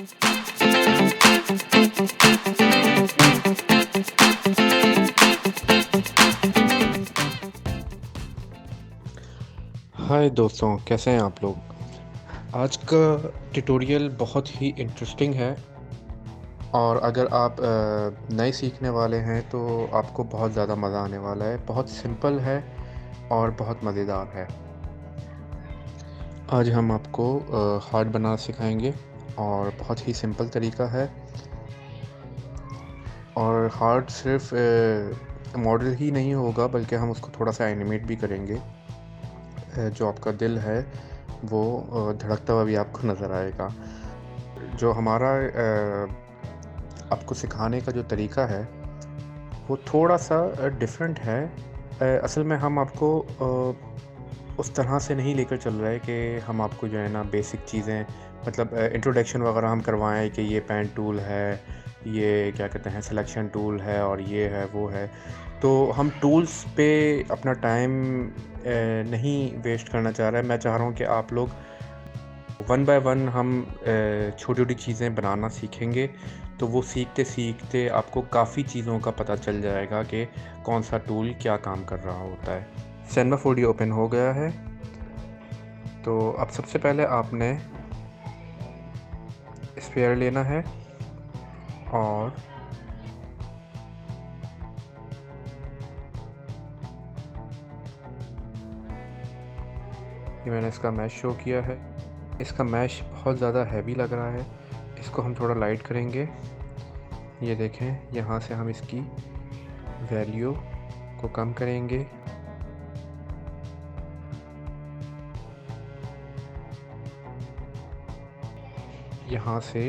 हाय दोस्तों, कैसे हैं आप लोग? आज का ट्यूटोरियल बहुत ही इंटरेस्टिंग है और अगर आप नए सीखने वाले हैं तो आपको बहुत ज़्यादा मज़ा आने वाला है। बहुत सिंपल है और बहुत मज़ेदार है। आज हम आपको हार्ट बनाना सिखाएंगे और बहुत ही सिंपल तरीका है। और हार्ट सिर्फ मॉडल ही नहीं होगा, बल्कि हम उसको थोड़ा सा एनिमेट भी करेंगे। जो आपका दिल है वो धड़कता हुआ भी आपको नज़र आएगा। जो हमारा आपको सिखाने का जो तरीका है वो थोड़ा-सा डिफरेंट है। असल में हम आपको उस तरह से नहीं लेकर चल रहे कि हम आपको जो है ना बेसिक चीज़ें, मतलब इंट्रोडक्शन वगैरह हम करवाएँ कि ये पेन टूल है, ये क्या कहते हैं सिलेक्शन टूल है और ये है, वो है। तो हम टूल्स पे अपना टाइम नहीं वेस्ट करना चाह रहे हैं। मैं चाह रहा हूँ कि आप लोग वन बाय वन हम छोटी-छोटी चीज़ें बनाना सीखेंगे। तो वो सीखते-सीखते आपको काफ़ी चीज़ों का पता चल जाएगा कि कौन-सा टूल क्या काम कर रहा होता है। कैनवा 4D ओपन हो गया है। तो अब सबसे पहले आपने स्फीयर लेना है और ये मैंने इसका मैश शो किया है। इसका मैश बहुत ज़्यादा हैवी लग रहा है, इसको हम थोड़ा लाइट करेंगे। ये देखें, यहाँ से हम इसकी वैल्यू को कम करेंगे। यहाँ से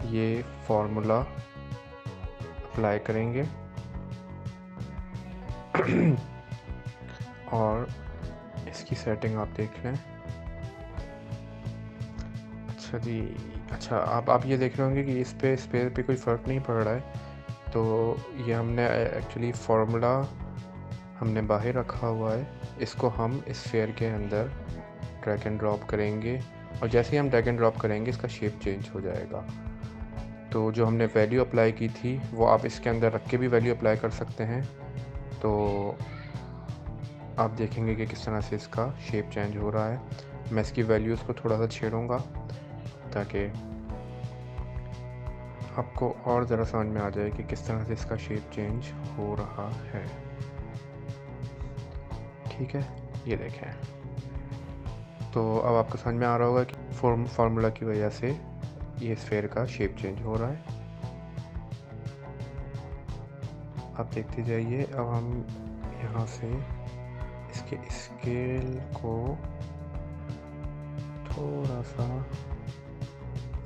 ये फार्मूला अप्लाई करेंगे और इसकी सेटिंग आप देख लें। अच्छा जी, अच्छा आप ये देख रहे होंगे कि इस पे कोई फ़र्क नहीं पड़ रहा है। तो ये हमने एक्चुअली फार्मूला हमने बाहर रखा हुआ है। इसको हम इस स्फीयर के अंदर ड्रैग एंड ड्रॉप करेंगे और जैसे ही हम ड्रैग एंड ड्रॉप करेंगे इसका शेप चेंज हो जाएगा। तो जो हमने वैल्यू अप्लाई की थी वो आप इसके अंदर रख के भी वैल्यू अप्लाई कर सकते हैं। तो आप देखेंगे कि किस तरह से इसका शेप चेंज हो रहा है। मैं इसकी वैल्यूज़ को थोड़ा सा छेड़ूँगा ताकि आपको और ज़रा समझ में आ जाए कि किस तरह से इसका शेप चेंज हो रहा है। ठीक है, ये देखें। तो अब आपको समझ में आ रहा होगा कि फार्मूला की वजह से ये स्फीयर का शेप चेंज हो रहा है। आप देखते जाइए। अब हम यहाँ से इसके स्केल को थोड़ा सा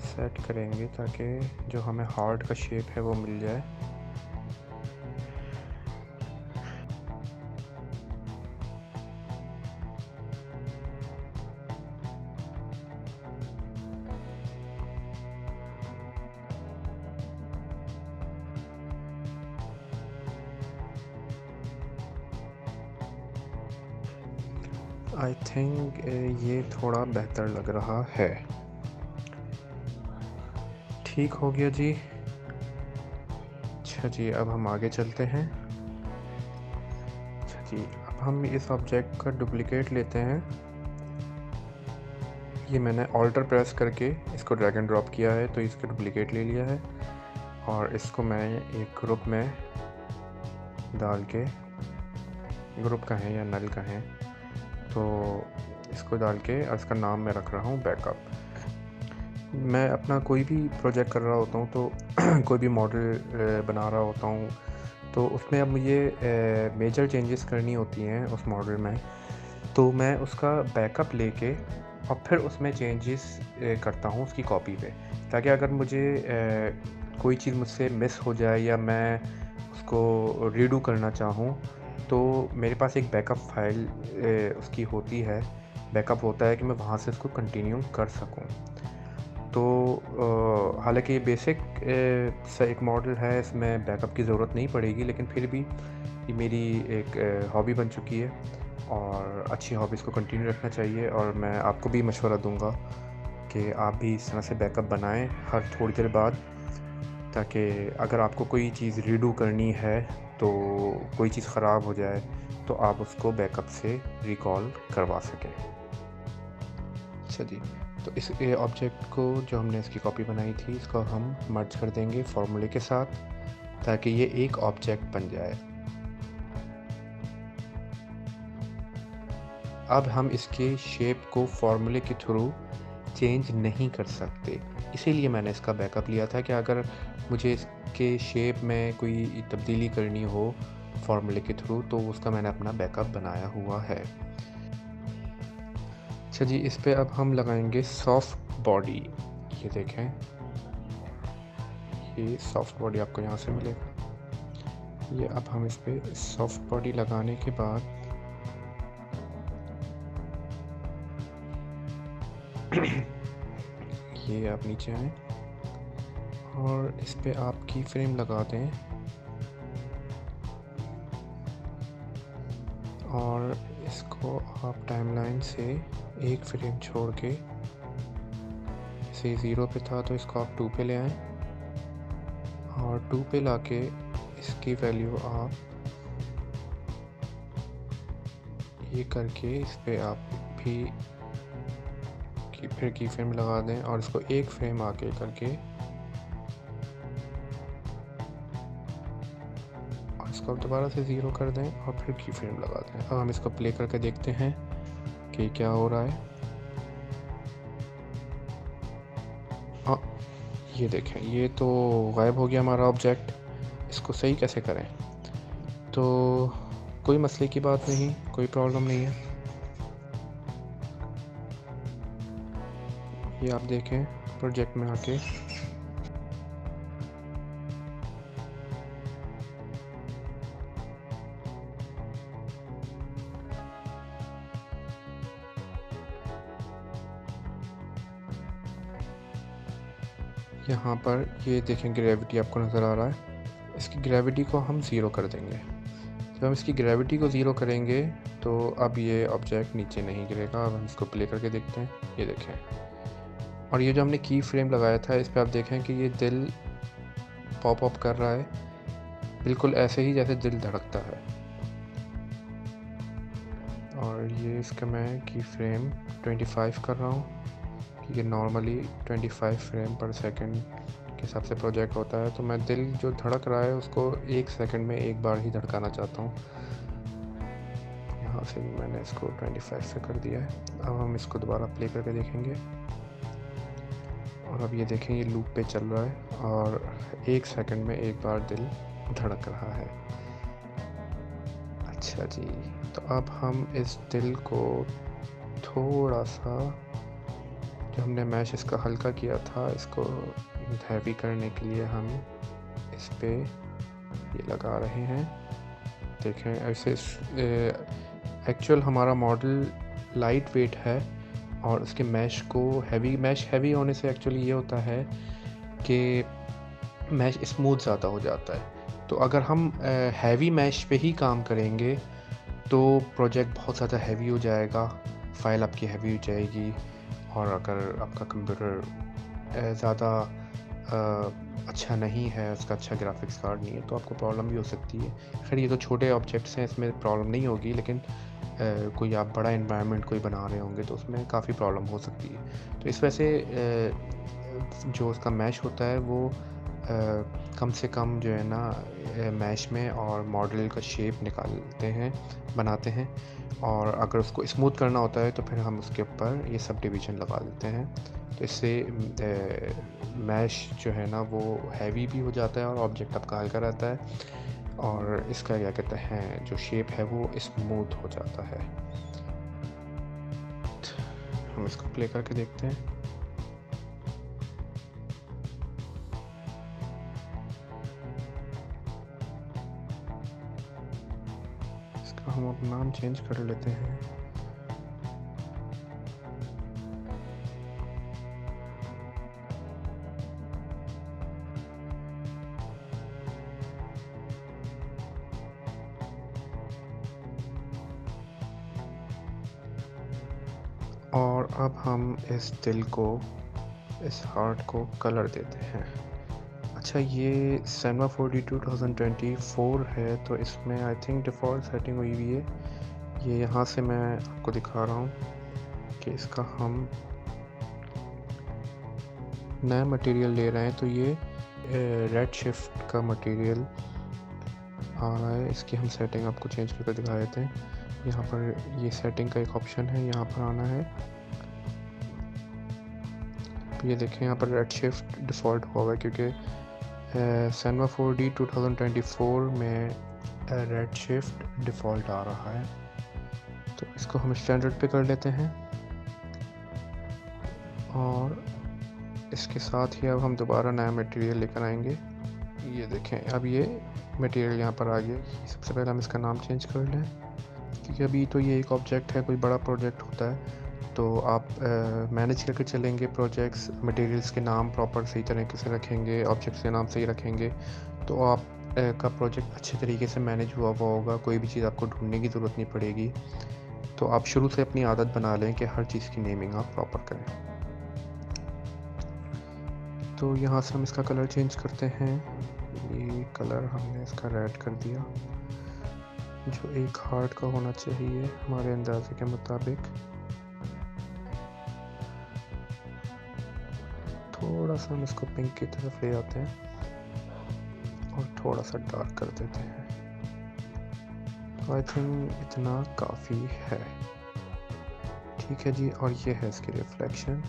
सेट करेंगे ताकि जो हमें हार्ट का शेप है वो मिल जाए। आई थिंक ये थोड़ा बेहतर लग रहा है। ठीक हो गया जी। अच्छा जी, अब हम आगे चलते हैं। अच्छा जी, अब हम इस ऑब्जेक्ट का डुप्लिकेट लेते हैं। ये मैंने ऑल्टर प्रेस करके इसको ड्रैग एंड ड्रॉप किया है, तो इसका डुप्लिकेट ले लिया है और इसको मैं एक ग्रुप में डाल के, ग्रुप का है या नल का है, तो इसको डाल के और इसका नाम मैं रख रहा हूँ बैकअप। मैं अपना कोई भी प्रोजेक्ट कर रहा होता हूँ तो कोई भी मॉडल बना रहा होता हूँ तो उसमें अब मुझे मेजर चेंजेस करनी होती हैं उस मॉडल में, तो मैं उसका बैकअप लेके और फिर उसमें चेंजेस करता हूँ उसकी कॉपी पे, ताकि अगर मुझे कोई चीज़ मुझसे मिस हो जाए या मैं उसको रीडू करना चाहूँ तो मेरे पास एक बैकअप फाइल उसकी होती है, बैकअप होता है कि मैं वहाँ से उसको कंटिन्यू कर सकूँ। तो हालांकि ये बेसिक सा एक मॉडल है, इसमें बैकअप की ज़रूरत नहीं पड़ेगी, लेकिन फिर भी ये मेरी एक हॉबी बन चुकी है और अच्छी हॉबीज़ को कंटिन्यू रखना चाहिए। और मैं आपको भी मशवरा दूंगा कि आप भी इस तरह से बैकअप बनाएं हर थोड़ी देर बाद, ताकि अगर आपको कोई चीज़ रीडू करनी है तो कोई चीज़ ख़राब हो जाए तो आप उसको बैकअप से रिकॉल करवा सकें। अच्छा जी, तो इस ऑब्जेक्ट को जो हमने इसकी कॉपी बनाई थी इसको हम मर्ज कर देंगे फार्मूले के साथ, ताकि ये एक ऑब्जेक्ट बन जाए। अब हम इसके शेप को फार्मूले के थ्रू चेंज नहीं कर सकते, इसीलिए मैंने इसका बैकअप लिया था कि अगर मुझे इसके शेप में कोई तब्दीली करनी हो फार्मूले के थ्रू तो उसका मैंने अपना बैकअप बनाया हुआ है। अच्छा जी, इस पे अब हम लगाएंगे सॉफ्ट बॉडी। ये देखें, ये सॉफ्ट बॉडी आपको यहाँ से मिलेगा। ये अब हम इस पे सॉफ्ट बॉडी लगाने के बाद ये आप नीचे आए और इस पे आप की फ्रेम लगा दें और इसको आप टाइमलाइन से एक फ्रेम छोड़ के, जैसे 0 पे था तो इसको आप 2 पे ले आएँ और 2 पे लाके इसकी वैल्यू आप ये करके इस पे आप भी फिर की फ्रेम लगा दें और इसको एक फ्रेम आगे करके और इसको दोबारा से 0 कर दें और फिर की फ्रेम लगा दें। अब हम इसको प्ले करके देखते हैं कि क्या हो रहा है। ये देखें, ये तो गायब हो गया हमारा ऑब्जेक्ट। इसको सही कैसे करें? तो कोई मसले की बात नहीं, कोई प्रॉब्लम नहीं है। ये आप देखें प्रोजेक्ट में आके यहाँ पर ये देखें ग्रेविटी आपको नज़र आ रहा है। इसकी ग्रेविटी को हम 0 कर देंगे। जब हम इसकी ग्रेविटी को 0 करेंगे तो अब ये ऑब्जेक्ट नीचे नहीं गिरेगा। अब हम इसको प्ले करके देखते हैं। ये देखें, और ये जो हमने की फ्रेम लगाया था इस पर आप देखें कि ये दिल पॉप अप कर रहा है, बिल्कुल ऐसे ही जैसे दिल धड़कता है। और ये इसका मैं की फ्रेम 25 कर रहा हूँ, क्योंकि नॉर्मली 25 फ्रेम पर सेकंड के हिसाब से प्रोजेक्ट होता है। तो मैं दिल जो धड़क रहा है उसको 1 सेकंड में एक बार ही धड़काना चाहता हूँ। यहाँ से भी मैंने इसको 25 से कर दिया है। अब हम इसको दोबारा प्ले करके देखेंगे और अब ये देखें ये लूप पे चल रहा है और 1 सेकंड में एक बार दिल धड़क रहा है। अच्छा जी, तो अब हम इस दिल को थोड़ा सा, जो हमने मैश इसका हल्का किया था, इसको हैवी करने के लिए हम इस पे ये लगा रहे हैं। देखें ऐसे एक्चुअल हमारा मॉडल लाइट वेट है और उसके मैश को हैवी होने से एक्चुअली ये होता है कि मैश स्मूथ ज़्यादा हो जाता है। तो अगर हम हैवी मैश पे ही काम करेंगे तो प्रोजेक्ट बहुत ज़्यादा हैवी हो जाएगा, फ़ाइल आपकी हैवी हो जाएगी। और अगर आपका कंप्यूटर ज़्यादा अच्छा नहीं है, उसका अच्छा ग्राफिक्स कार्ड नहीं है, तो आपको प्रॉब्लम भी हो सकती है। खैर ये तो छोटे ऑब्जेक्ट्स हैं, इसमें प्रॉब्लम नहीं होगी, लेकिन कोई आप बड़ा एनवायरनमेंट कोई बना रहे होंगे तो उसमें काफ़ी प्रॉब्लम हो सकती है। तो इस वजह से जो उसका मैश होता है वो कम से कम जो है ना मैश में और मॉडल का शेप निकालते हैं, बनाते हैं। और अगर उसको स्मूथ करना होता है तो फिर हम उसके ऊपर ये सब डिवीज़न लगा देते हैं। तो इससे मैश जो है ना वो हैवी भी हो जाता है और ऑब्जेक्ट आपका हल्का रहता है और इसका क्या कहते हैं जो शेप है वो स्मूथ हो जाता है। हम इसको प्ले करके देखते हैं। इसका हम अपना नाम चेंज कर लेते हैं। और अब हम इस दिल को इस हार्ट को कलर देते हैं। अच्छा, ये Cinema 4D 2024 है, तो इसमें आई थिंक डिफ़ॉल्ट सेटिंग हुई हुई है। ये यहाँ से मैं आपको दिखा रहा हूँ कि इसका हम नया मटेरियल ले रहे हैं, तो ये रेड शिफ्ट का मटेरियल आ रहा है। इसकी हम सेटिंग आपको चेंज करके दिखा देते हैं। यहाँ पर ये सेटिंग का एक ऑप्शन है, यहाँ पर आना है। ये देखें, यहाँ पर रेड शिफ्ट डिफ़ॉल्ट हुआ हुआ है क्योंकि Cinema 4D 2024 में रेड शिफ्ट डिफ़ॉल्ट आ रहा है। तो इसको हम स्टैंडर्ड पे कर लेते हैं और इसके साथ ही अब हम दोबारा नया मटेरियल लेकर आएंगे। ये देखें, अब ये मटेरियल यहाँ पर आ गया। सबसे पहले हम इसका नाम चेंज कर लें क्योंकि अभी तो ये एक ऑब्जेक्ट है, कोई बड़ा प्रोजेक्ट होता है तो आप मैनेज करके चलेंगे प्रोजेक्ट्स, मटेरियल्स के नाम प्रॉपर सही तरीके से रखेंगे, ऑब्जेक्ट्स के नाम सही रखेंगे तो आप का प्रोजेक्ट अच्छे तरीके से मैनेज हुआ होगा। कोई भी चीज़ आपको ढूंढने की ज़रूरत नहीं पड़ेगी। तो आप शुरू से अपनी आदत बना लें कि हर चीज़ की नेमिंग आप प्रॉपर करें। तो यहाँ से हम इसका कलर चेंज करते हैं। ये कलर हमने इसका रेड कर दिया, जो एक हार्ट का होना चाहिए हमारे अंदाजे के मुताबिक। थोड़ा सा हम इसको पिंक की तरफ ले आते हैं और थोड़ा सा डार्क कर देते हैं। तो आई थिंक इतना काफ़ी है। ठीक है जी, और ये है इसकी रिफ्लेक्शन।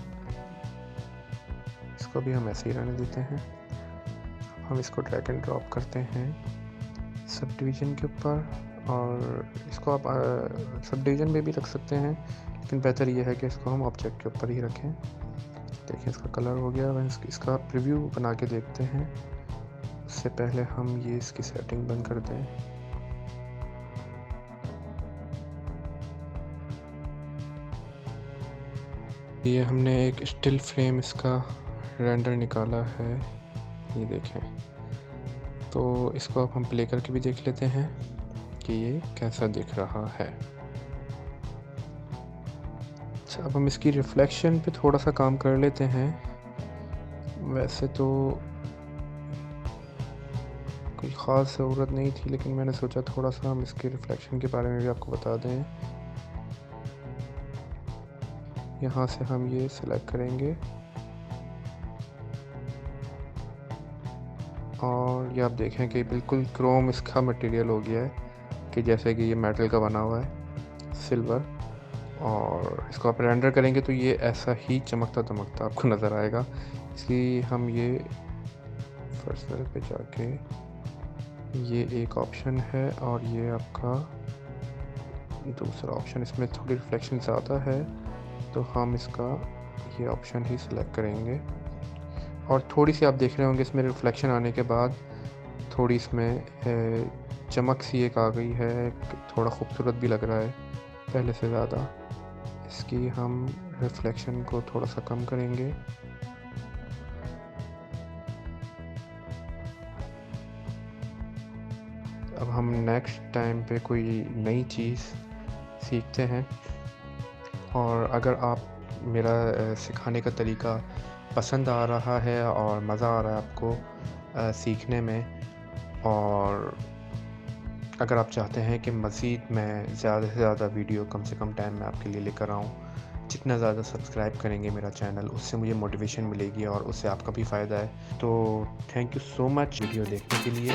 इसको भी हम ऐसे ही रहने देते हैं। हम इसको ड्रैग एंड ड्रॉप करते हैं सब डिवीज़न के ऊपर, और इसको आप सब डिवीज़न में भी रख सकते हैं, लेकिन बेहतर ये है कि इसको हम ऑब्जेक्ट के ऊपर ही रखें। देखिए इसका कलर हो गया। वह इसका प्रीव्यू बना के देखते हैं। उससे पहले हम ये इसकी सेटिंग बंद कर दें। ये हमने एक स्टिल फ्रेम इसका रेंडर निकाला है, ये देखें। तो इसको अब हम प्ले करके भी देख लेते हैं कि ये कैसा दिख रहा है। अच्छा, अब हम इसकी रिफ्लेक्शन पे थोड़ा सा काम कर लेते हैं। वैसे तो कोई ख़ास ज़रूरत नहीं थी, लेकिन मैंने सोचा थोड़ा सा हम इसके रिफ्लेक्शन के बारे में भी आपको बता दें। यहाँ से हम ये सिलेक्ट करेंगे और ये आप देखें कि बिल्कुल क्रोम इसका मटेरियल हो गया है, कि जैसे कि ये मेटल का बना हुआ है, सिल्वर। और इसको आप रेंडर करेंगे तो ये ऐसा ही चमकता दमकता आपको नज़र आएगा। इसलिए हम ये फर्स्ट लेवल पे जाके, ये एक ऑप्शन है और ये आपका दूसरा ऑप्शन, इसमें थोड़ी रिफ्लेक्शन ज़्यादा है तो हम इसका ये ऑप्शन ही सिलेक्ट करेंगे। और थोड़ी सी आप देख रहे होंगे इसमें रिफ्लेक्शन आने के बाद थोड़ी इसमें चमक सी एक आ गई है, थोड़ा खूबसूरत भी लग रहा है पहले से ज़्यादा। इसकी हम रिफ्लेक्शन को थोड़ा सा कम करेंगे। अब हम नेक्स्ट टाइम पे कोई नई चीज़ सीखते हैं, और अगर आप मेरा सिखाने का तरीका पसंद आ रहा है और मज़ा आ रहा है आपको सीखने में, और अगर आप चाहते हैं कि मज़ीद मैं ज़्यादा से ज़्यादा वीडियो कम से कम टाइम में आपके लिए लेकर आऊँ, जितना ज़्यादा सब्सक्राइब करेंगे मेरा चैनल, उससे मुझे मोटिवेशन मिलेगी और उससे आपका भी फ़ायदा है। तो thank you so much video देखने के लिए।